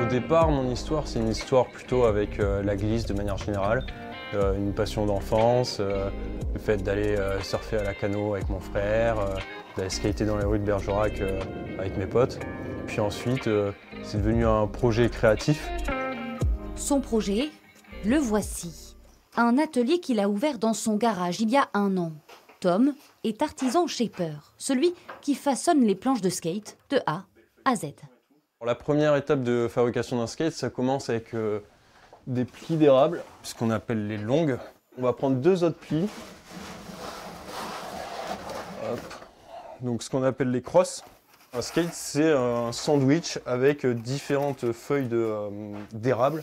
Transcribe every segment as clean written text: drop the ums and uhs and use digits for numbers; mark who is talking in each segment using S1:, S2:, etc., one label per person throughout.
S1: départ, mon histoire, c'est une histoire plutôt avec la glisse de manière générale. Une passion d'enfance, le fait d'aller surfer à la canot avec mon frère, d'aller skater dans les rues de Bergerac avec mes potes. Puis ensuite, c'est devenu un projet créatif.
S2: Son projet, le voici. Un atelier qu'il a ouvert dans son garage il y a 1 an. Tom est artisan shaper, celui qui façonne les planches de skate de A à Z.
S1: La première étape de fabrication d'un skate, ça commence avec des plis d'érable, ce qu'on appelle les longues. On va prendre 2 autres plis. Hop. Donc ce qu'on appelle les crosses. Un skate, c'est un sandwich avec différentes feuilles d'érable.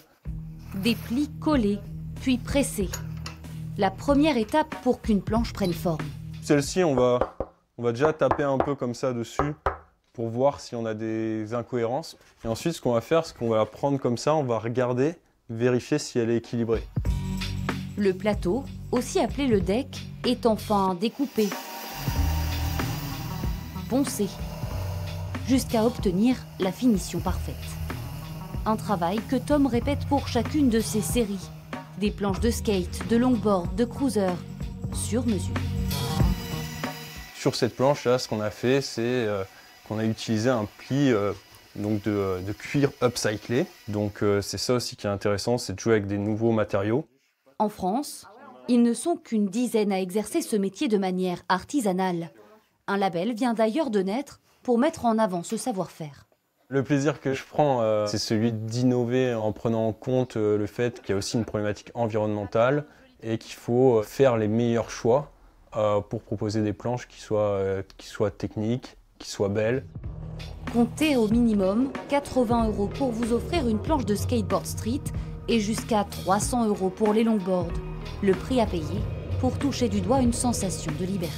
S2: Des plis collés, puis pressés. La première étape pour qu'une planche prenne forme.
S1: Celle-ci, on va déjà taper un peu comme ça dessus pour voir si on a des incohérences. Et ensuite, ce qu'on va faire, c'est qu'on va la prendre comme ça, on va regarder, vérifier si elle est équilibrée.
S2: Le plateau, aussi appelé le deck, est enfin découpé, poncé, jusqu'à obtenir la finition parfaite. Un travail que Tom répète pour chacune de ses séries. Des planches de skate, de longboard, de cruiser, sur mesure.
S1: Sur cette planche-là, ce qu'on a fait, c'est qu'on a utilisé un pli donc de cuir upcyclé. Donc c'est ça aussi qui est intéressant, c'est de jouer avec des nouveaux matériaux.
S2: En France, ils ne sont qu'une dizaine à exercer ce métier de manière artisanale. Un label vient d'ailleurs de naître pour mettre en avant ce savoir-faire.
S1: Le plaisir que je prends, c'est celui d'innover en prenant en compte le fait qu'il y a aussi une problématique environnementale et qu'il faut faire les meilleurs choix pour proposer des planches qui soient techniques, qui soient belles.
S2: Comptez au minimum 80 € pour vous offrir une planche de skateboard street et jusqu'à 300 € pour les longboards. Le prix à payer pour toucher du doigt une sensation de liberté.